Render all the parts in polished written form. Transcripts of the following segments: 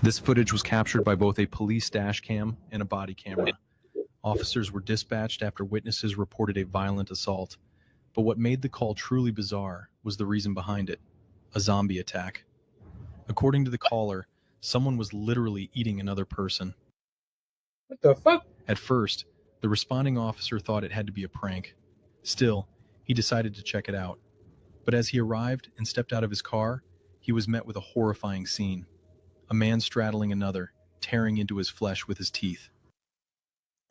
This footage was captured by both a police dash cam and a body camera. Officers were dispatched after witnesses reported a violent assault. But what made the call truly bizarre was the reason behind it: a zombie attack. According to the caller, someone was literally eating another person. What the fuck? At first, the responding officer thought it had to be a prank. Still, he decided to check it out. But as he arrived and stepped out of his car, he was met with a horrifying scene. A man straddling another, tearing into his flesh with his teeth.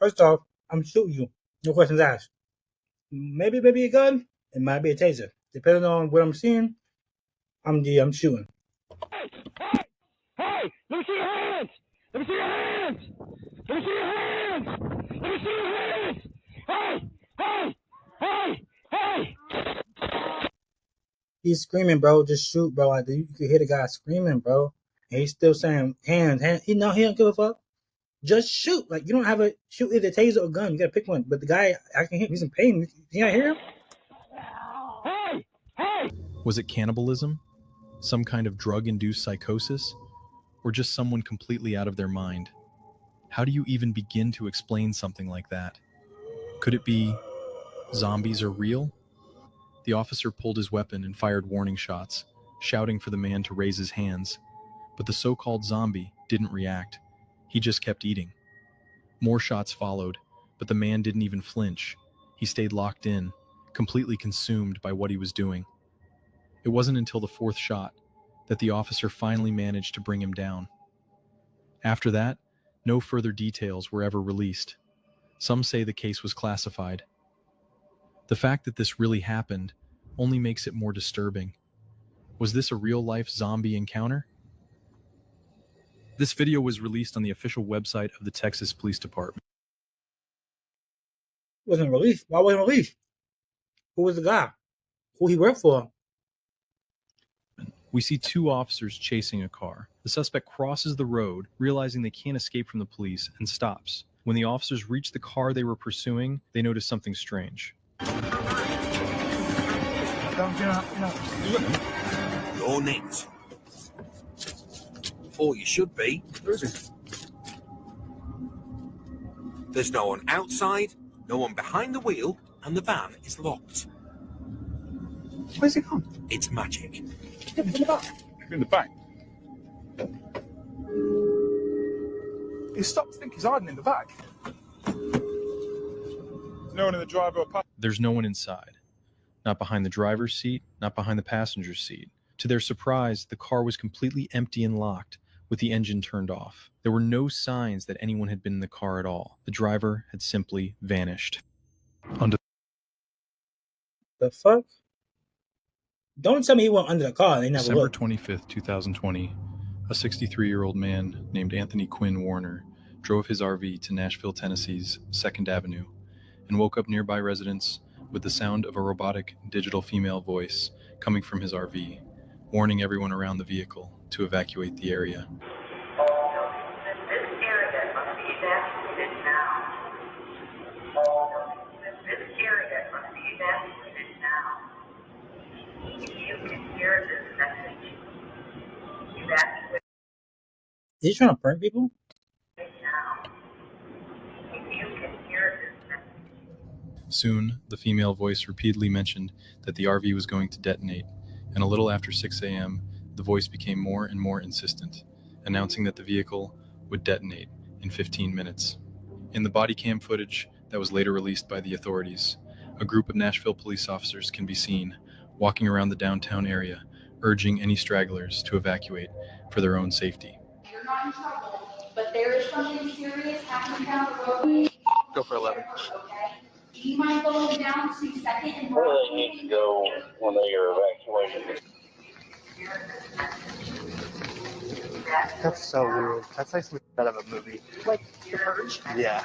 First off, I'm shooting you. No questions asked. Maybe a gun. It might be a taser. Depending on what I'm seeing, I'm shooting. Hey! Let me see your hands! Let me see your hands! Let me see your hands! Let me see your hands! Hey! Hey! Hey! Hey! He's screaming, bro. Just shoot, bro. Like, you can hear the guy screaming, bro. And he's still saying, hands. He don't give a fuck. Just shoot. Like, you don't have a shoot either taser or gun. You gotta pick one. But the guy, I can hear, he's in pain. You not hear him? Hey! Hey! Was it cannibalism? Some kind of drug-induced psychosis? Or just someone completely out of their mind? How do you even begin to explain something like that? Could it be zombies are real? The officer pulled his weapon and fired warning shots, shouting for the man to raise his hands. But the so-called zombie didn't react. He just kept eating. More shots followed, but the man didn't even flinch. He stayed locked in, completely consumed by what he was doing. It wasn't until the fourth shot that the officer finally managed to bring him down. After that, no further details were ever released. Some say the case was classified. The fact that this really happened only makes it more disturbing. Was this a real-life zombie encounter? This video was released on the official website of the Texas Police Department. Wasn't released. Why wasn't released? Who was the guy? Who he worked for? We see two officers chasing a car. The suspect crosses the road, realizing they can't escape from the police, and stops. When the officers reach the car they were pursuing, they notice something strange. Your names. Or you should be. There's no one outside, no one behind the wheel, and the van is locked. Where's it gone? It's magic. In the back. In the back. He stopped to think he's hiding in the back. There's no one in the driver or passenger. There's no one inside. Not behind the driver's seat, not behind the passenger's seat. To their surprise, the car was completely empty and locked, with the engine turned off. There were no signs that anyone had been in the car at all. The driver had simply vanished. The fuck? Don't tell me he went under the car and they never December looked. 25th, 2020, a 63-year-old man named Anthony Quinn Warner drove his RV to Nashville, Tennessee's 2nd Avenue and woke up nearby residents with the sound of a robotic digital female voice coming from his RV, warning everyone around the vehicle to evacuate the area. This area must be evacuated now. This area must be evacuated now. If you can hear this message, evacuate Is he trying to prank people? now. If you can hear this message. Soon, the female voice repeatedly mentioned that the RV was going to detonate, and a little after 6 a.m., the voice became more and more insistent, announcing that the vehicle would detonate in 15 minutes. In the body cam footage that was later released by the authorities, a group of Nashville police officers can be seen walking around the downtown area, urging any stragglers to evacuate for their own safety. You're not in trouble, but there is something serious happening down the road. Go for 11. Okay? Do you mind going down to 2nd and Where they need to go when they are evacuated. That's so weird. That's like something out of a movie. like The Purge? Yeah.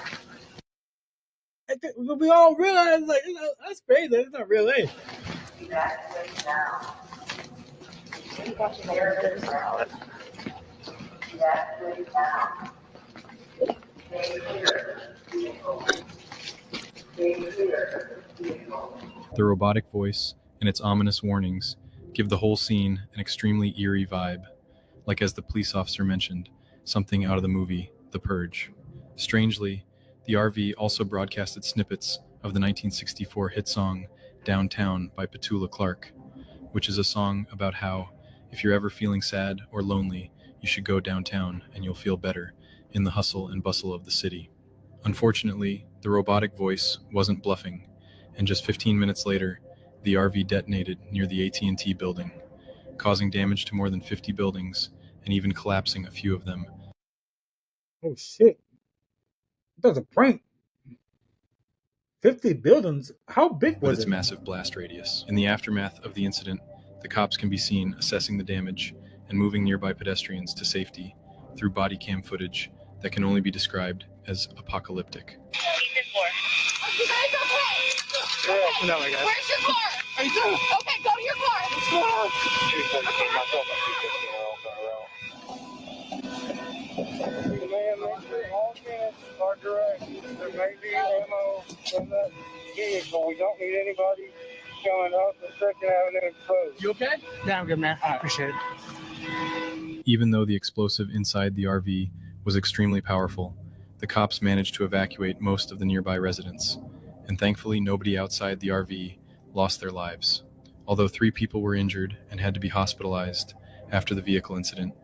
We all realize, like, that's crazy. That's not real life. Evacuate now. Evacuate now. Evacuate now. Stay clear. Vehicle. Stay clear. Vehicle. The robotic voice and its ominous warnings give the whole scene an extremely eerie vibe. Like as the police officer mentioned, something out of the movie The Purge. Strangely, the RV also broadcasted snippets of the 1964 hit song Downtown by Petula Clark, which is a song about how, if you're ever feeling sad or lonely, you should go downtown and you'll feel better in the hustle and bustle of the city. Unfortunately, the robotic voice wasn't bluffing, and just 15 minutes later, the RV detonated near the AT&T building, causing damage to more than 50 buildings and even collapsing a few of them. Oh shit! That was a prank. 50 buildings? How big With was its it? massive blast radius. In the aftermath of the incident, the cops can be seen assessing the damage and moving nearby pedestrians to safety through body cam footage that can only be described as apocalyptic. You guys okay? Okay. No, I got it. Where's your car? Okay, go to your car. What's going on? 214, myself at 215 Man, make sure all units are direct. There may be ammo in the vehicle. We don't need anybody coming up the Second Avenue exposed. You okay? Yeah, I'm good, man. I appreciate it. Even though the explosive inside the RV was extremely powerful, the cops managed to evacuate most of the nearby residents, and thankfully nobody outside the RV lost their lives. Although 3 people were injured and had to be hospitalized after the vehicle incident,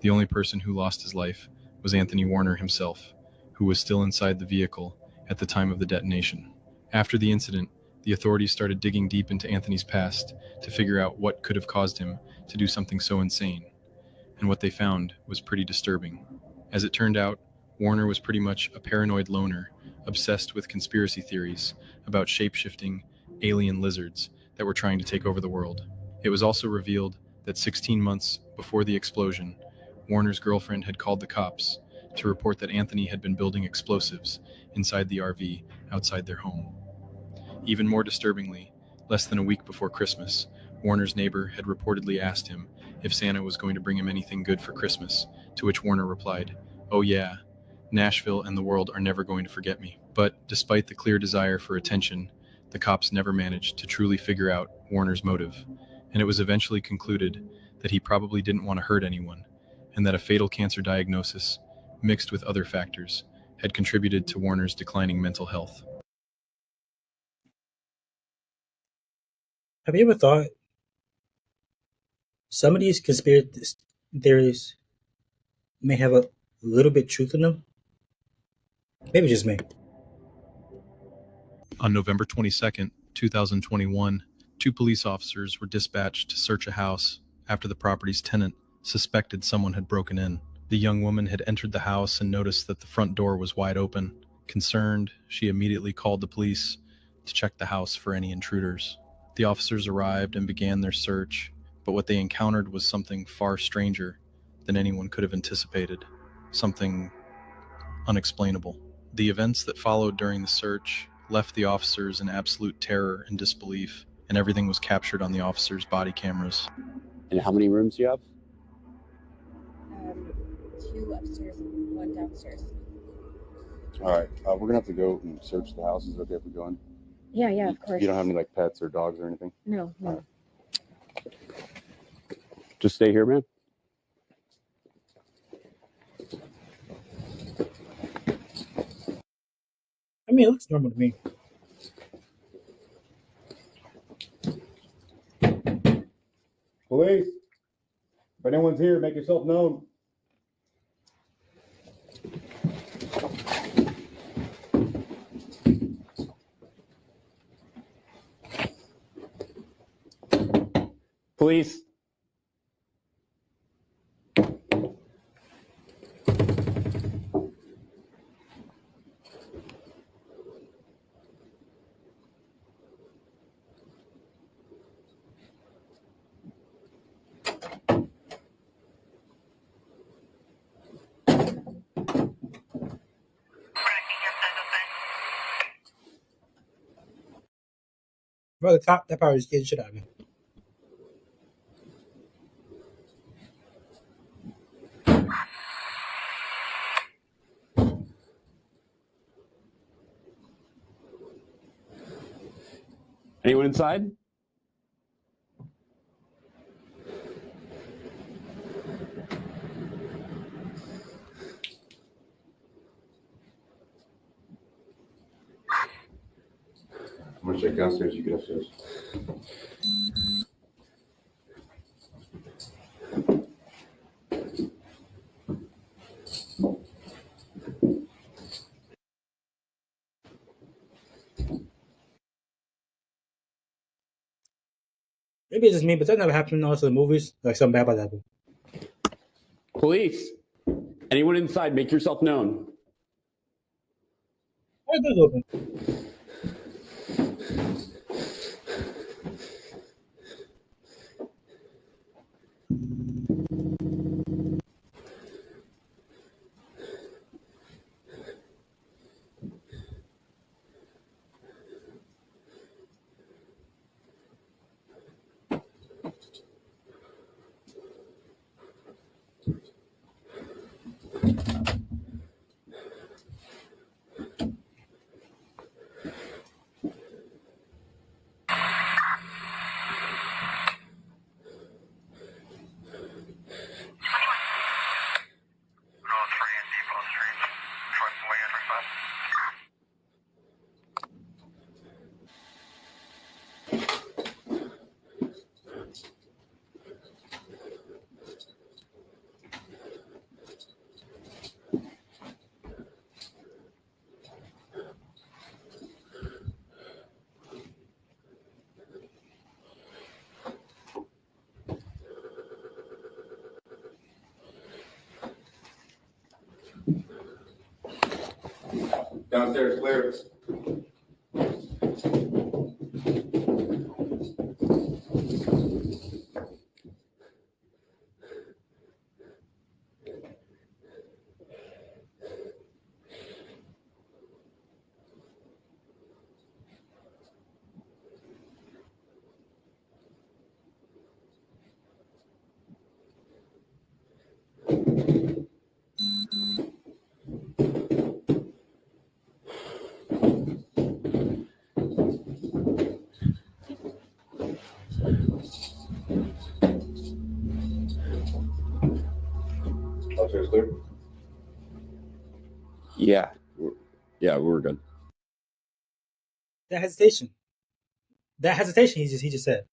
the only person who lost his life was Anthony Warner himself, who was still inside the vehicle at the time of the detonation. After the incident, the authorities started digging deep into Anthony's past to figure out what could have caused him to do something so insane, and what they found was pretty disturbing. As it turned out, Warner was pretty much a paranoid loner, obsessed with conspiracy theories about shape-shifting alien lizards that were trying to take over the world. It was also revealed that 16 months before the explosion, Warner's girlfriend had called the cops to report that Anthony had been building explosives inside the RV outside their home. Even more disturbingly, less than a week before Christmas, Warner's neighbor had reportedly asked him if Santa was going to bring him anything good for Christmas, to which Warner replied, "Oh yeah, Nashville and the world are never going to forget me." But despite the clear desire for attention, the cops never managed to truly figure out Warner's motive, and it was eventually concluded that he probably didn't want to hurt anyone, and that a fatal cancer diagnosis, mixed with other factors, had contributed to Warner's declining mental health. Have you ever thought some of these conspiracy theories may have a little bit truth in them? Maybe just me. On November 22nd, 2021, 2 police officers were dispatched to search a house after the property's tenant suspected someone had broken in. The young woman had entered the house and noticed that the front door was wide open. Concerned, she immediately called the police to check the house for any intruders. The officers arrived and began their search, but what they encountered was something far stranger than anyone could have anticipated. Something unexplainable. The events that followed during the search left the officers in absolute terror and disbelief, and everything was captured on the officers' body cameras. And how many rooms do you have? 2 upstairs and 1 downstairs. All right, we're gonna have to go and search the house. Is it okay if we go in? Yeah, of course. You don't have any like pets or dogs or anything? No. Right. Just stay here, man. I mean, it looks normal to me. Police, if anyone's here, make yourself known. Police. Well, the top, that probably scared the shit out of me. Anyone inside? Want to check downstairs? You get upstairs. Maybe it's just me, but that never happened in also in movies. Like something bad about that happened. Police. Anyone inside, make yourself known. Why is this open? Downstairs, clear. Upstairs, clear. Yeah. We're good. That hesitation. He just said.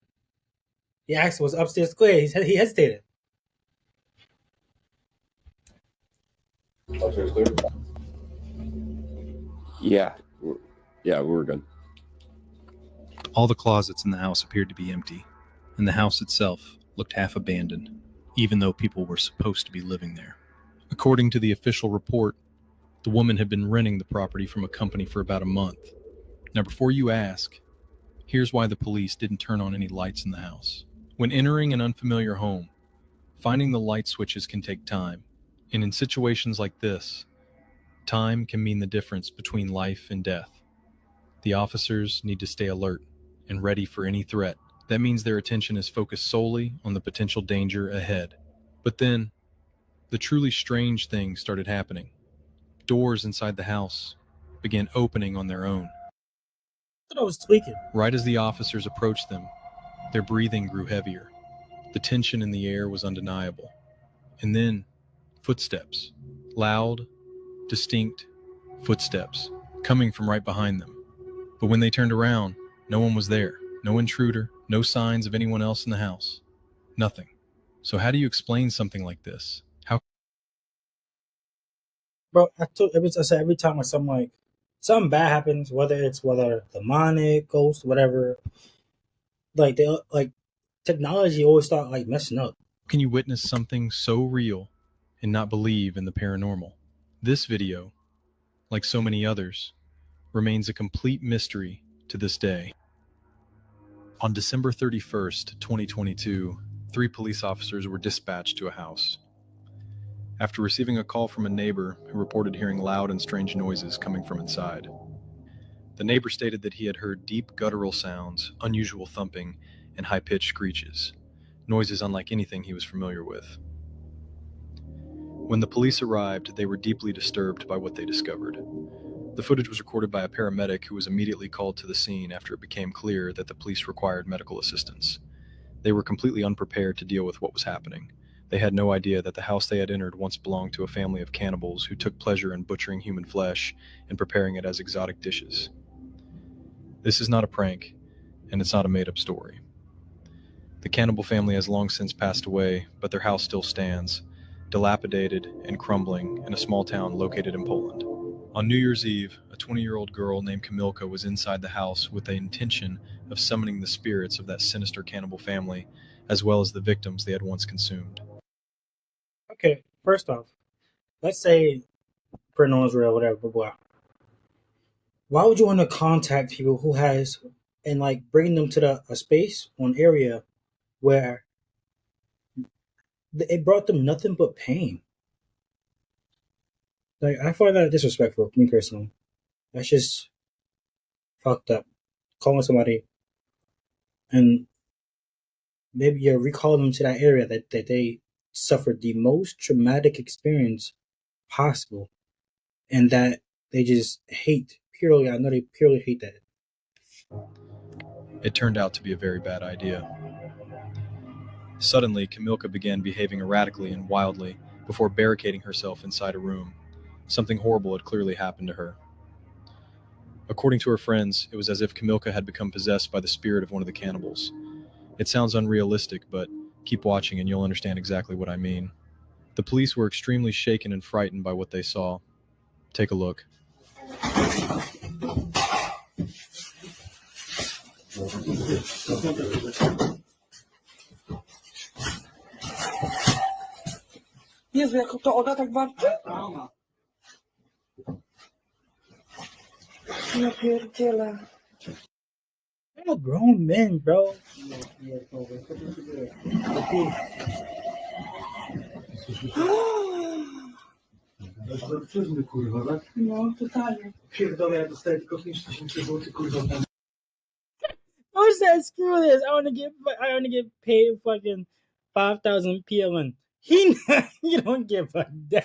He asked was upstairs clear. He hesitated. Upstairs, clear. Yeah. We're good. All the closets in the house appeared to be empty, and the house itself looked half abandoned, even though people were supposed to be living there. According to the official report, the woman had been renting the property from a company for about a month. Now, before you ask, here's why the police didn't turn on any lights in the house. When entering an unfamiliar home, finding the light switches can take time, and in situations like this, time can mean the difference between life and death. The officers need to stay alert and ready for any threat. That means their attention is focused solely on the potential danger ahead. But then, the truly strange things started happening. Doors inside the house began opening on their own. I thought I was tweaking. Right as the officers approached them, their breathing grew heavier. The tension in the air was undeniable. And then, footsteps. Loud, distinct footsteps coming from right behind them. But when they turned around, no one was there. No intruder, no signs of anyone else in the house. Nothing. So how do you explain something like this? How? Bro, I said every time when something bad happens, whether demonic, ghost, whatever, technology always start messing up. Can you witness something so real and not believe in the paranormal? This video, like so many others, remains a complete mystery to this day. On December 31st, 2022, 3 police officers were dispatched to a house. After receiving a call from a neighbor who reported hearing loud and strange noises coming from inside. The neighbor stated that he had heard deep guttural sounds, unusual thumping, and high-pitched screeches, noises unlike anything he was familiar with. When the police arrived, they were deeply disturbed by what they discovered. The footage was recorded by a paramedic who was immediately called to the scene after it became clear that the police required medical assistance. They were completely unprepared to deal with what was happening. They had no idea that the house they had entered once belonged to a family of cannibals who took pleasure in butchering human flesh and preparing it as exotic dishes. This is not a prank, and it's not a made-up story. The cannibal family has long since passed away, but their house still stands, dilapidated and crumbling in a small town located in Poland. On New Year's Eve, a 20-year-old girl named Kamilka was inside the house with the intention of summoning the spirits of that sinister cannibal family, as well as the victims they had once consumed. Okay, first off, let's say paranormal is real, whatever, blah, blah. Why would you want to contact people who has, and like bring them to a space or an area where it brought them nothing but pain? Like, I find that disrespectful, me personally. That's just fucked up. Calling somebody and maybe you're recalling them to that area that they suffered the most traumatic experience possible, and that they just hate purely. I know they purely hate that. It turned out to be a very bad idea. Suddenly, Kamilka began behaving erratically and wildly before barricading herself inside a room. Something horrible had clearly happened to her. According to her friends, it was as if Kamilka had become possessed by the spirit of one of the cannibals. It sounds unrealistic, but keep watching and you'll understand exactly what I mean. The police were extremely shaken and frightened by what they saw. Take a look. Jezu, jak to Oda tak bardzo? Ja pierdzielę. They're grown men, bro. No, totalnie. Pierdolę, ja dostaję tylko 5000 zł, kurwa. I said, screw this. I want to get paid fucking 5,000 PLN. You don't give a damn.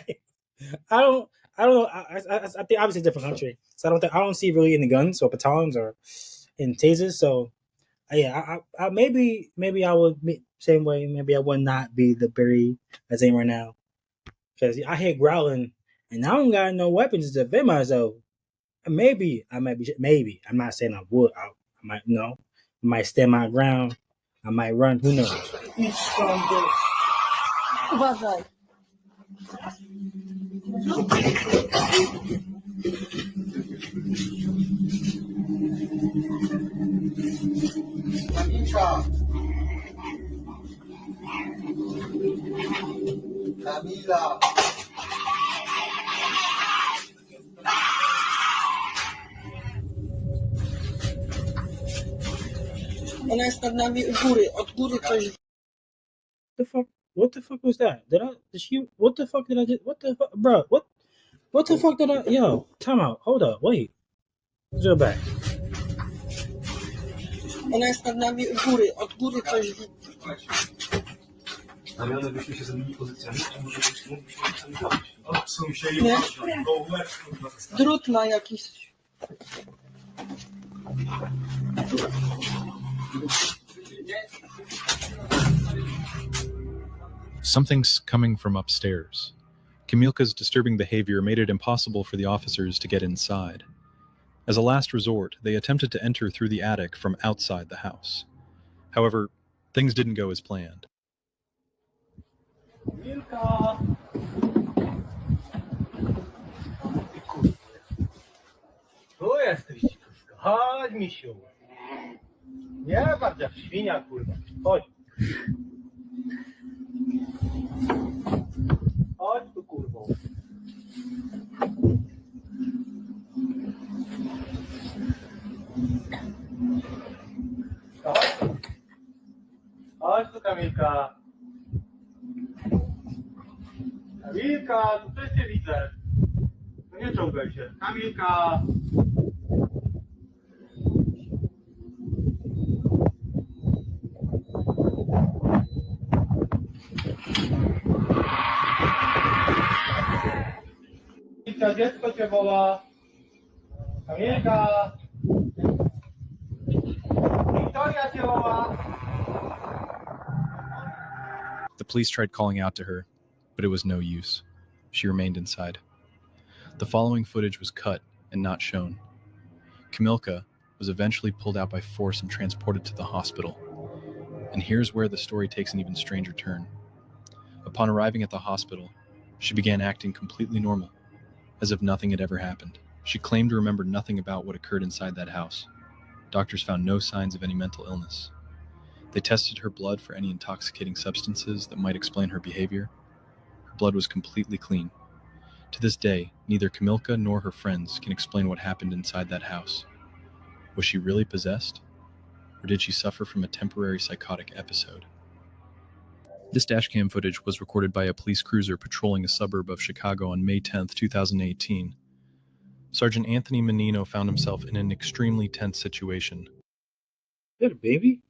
I don't know. I think obviously it's a different country, so I don't see really any guns or batons or in tasers. So yeah, I maybe I would same way. Maybe I would not be the Barry that's in right now, because I hear growling and I don't got no weapons to defend myself. Maybe I might be. Maybe I'm not saying I would. I might no. I might stand my ground. I might run. Who knows? Uważaj. Kamila. Ona jest nad nami u góry. Od góry coś. The fuck? What the fuck was that? What the fuck did I just? What the fuck, bro? What the fuck did I? Yo, time out. Hold up. Wait. Let's go back. Ona jest nad nami u góry. Od góry coś. Ale byśmy się zamienili pozycjami, to może byśmy tam zrobić. Odsuń się i Nie? go Drut ma jakiś. Something's coming from upstairs. Kamilka's disturbing behavior made it impossible for the officers to get inside. As a last resort, they attempted to enter through the attic from outside the house. However, things didn't go as planned. Milka! Tu jesteś, kurwa. Chodź, misiu. Nie patrz jak świnia, kurwa. Chodź. Chodź tu, kurwo. Chodź tu. Chodź tu, Kamilka. Kamilka, tu też cię widzę. No nie czołgaj się. Kamilka. Kamilka, dziecko cię woła. Kamilka. Wiktoria cię woła. The police tried calling out to her, but it was no use. She remained inside. The following footage was cut and not shown. Kamilka, was eventually pulled out by force and transported to the hospital. And here's where the story takes an even stranger turn. Upon arriving at the hospital, she began acting completely normal, as if nothing had ever happened. She claimed to remember nothing about what occurred inside that house. Doctors found no signs of any mental illness. They tested her blood for any intoxicating substances that might explain her behavior. Her blood was completely clean. To this day, neither Kamilka nor her friends can explain what happened inside that house. Was she really possessed? Or did she suffer from a temporary psychotic episode? This dashcam footage was recorded by a police cruiser patrolling a suburb of Chicago on May 10, 2018. Sergeant Anthony Menino found himself in an extremely tense situation. Is that a baby?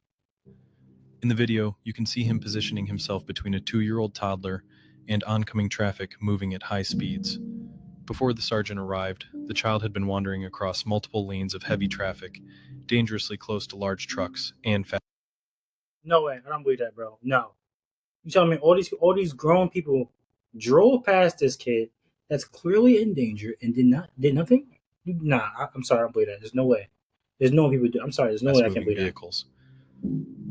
In the video, you can see him positioning himself between a 2-year-old toddler and oncoming traffic moving at high speeds. Before the sergeant arrived, the child had been wandering across multiple lanes of heavy traffic, dangerously close to large trucks and fast. No way. I don't believe that, bro. No. You telling me all these grown people drove past this kid that's clearly in danger and did nothing? Nah, I'm sorry, I don't believe that. There's no way. There's no people do. I'm sorry, there's no way I can't believe vehicles.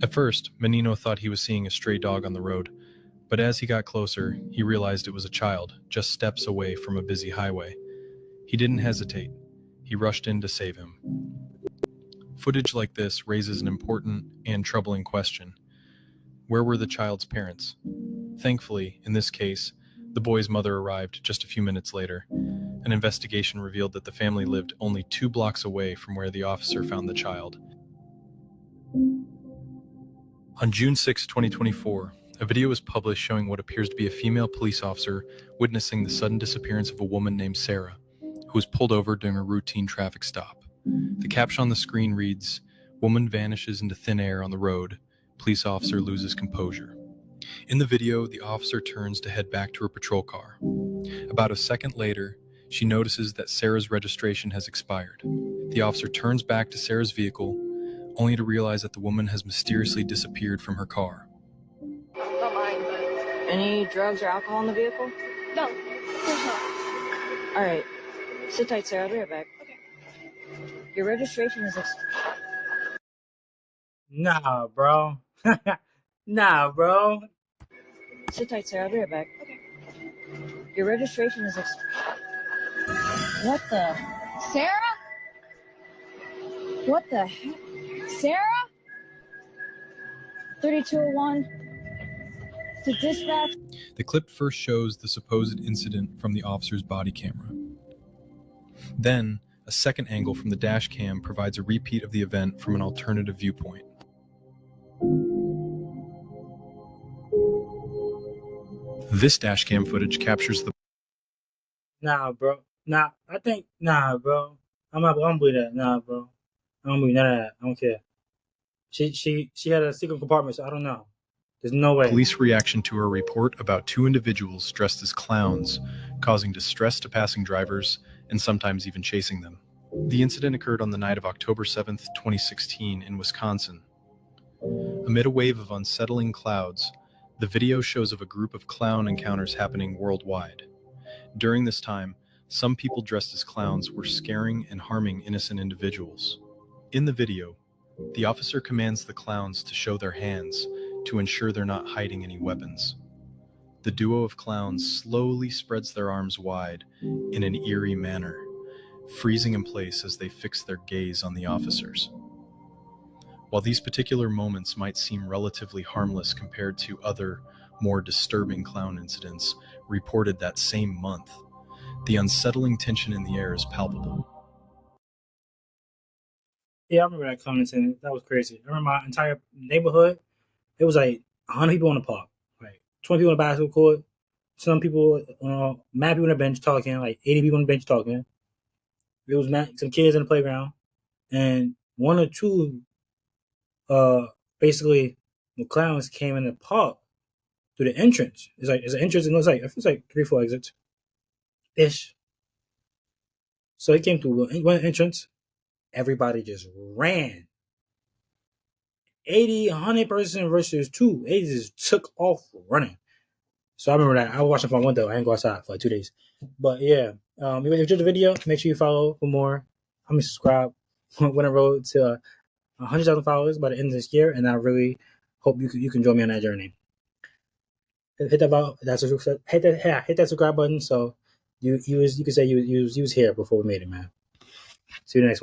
At first, Menino thought he was seeing a stray dog on the road, but as he got closer, he realized it was a child, just steps away from a busy highway. He didn't hesitate. He rushed in to save him. Footage like this raises an important and troubling question. Where were the child's parents? Thankfully, in this case, the boy's mother arrived just a few minutes later. An investigation revealed that the family lived only 2 blocks away from where the officer found the child. On June 6, 2024, a video was published showing what appears to be a female police officer witnessing the sudden disappearance of a woman named Sarah, who was pulled over during a routine traffic stop. The caption on the screen reads, "Woman vanishes into thin air on the road. Police officer loses composure." In the video, the officer turns to head back to her patrol car. About a second later, she notices that Sarah's registration has expired. The officer turns back to Sarah's vehicle, only to realize that the woman has mysteriously disappeared from her car. Don't mind. Any drugs or alcohol in the vehicle? No, of course not. All right. Sit tight, Sarah. I'll be right back. Okay. Your registration is Nah, bro. Nah, bro. Sit tight, Sarah. I'll be right back. Okay. Your registration is What the? Sarah? What the heck? Sarah? 3201 to dispatch. The clip first shows the supposed incident from the officer's body camera. Then, a second angle from the dash cam provides a repeat of the event from an alternative viewpoint. This dash cam footage captures the... Nah, bro. Nah, bro. I don't believe that. Nah, bro. I don't believe none of that. I don't care. She had a secret compartment, so I don't know. There's no way. Police reaction to her report about 2 individuals dressed as clowns, causing distress to passing drivers and sometimes even chasing them. The incident occurred on the night of October 7th, 2016 in Wisconsin. Amid a wave of unsettling clouds, the video shows of a group of clown encounters happening worldwide. During this time, some people dressed as clowns were scaring and harming innocent individuals. In the video, the officer commands the clowns to show their hands to ensure they're not hiding any weapons. The duo of clowns slowly spreads their arms wide in an eerie manner, freezing in place as they fix their gaze on the officers. While these particular moments might seem relatively harmless compared to other, more disturbing clown incidents reported that same month, the unsettling tension in the air is palpable. Yeah, I remember that clown incident. That was crazy. I remember my entire neighborhood. It was like 100 people on the park, like 20 people on the basketball court, some people, mad people on the bench talking, like 80 people on the bench talking. There was some kids in the playground, and 1 or 2, basically, the clowns came in the park through the entrance. It's an entrance, and it feels like 3 or 4 exits, ish. So he came through one entrance. Everybody just ran. 80, 100 person versus 2. 80 just took off running. So I remember that. I was watching from my window. I didn't go outside for like 2 days. But yeah, if you enjoyed the video, make sure you follow for more. Subscribe. want to road to 100,000 followers by the end of this year, and I really hope you can join me on that journey. Hit that subscribe button so you can say you was here before we made it, man. See you in the next one.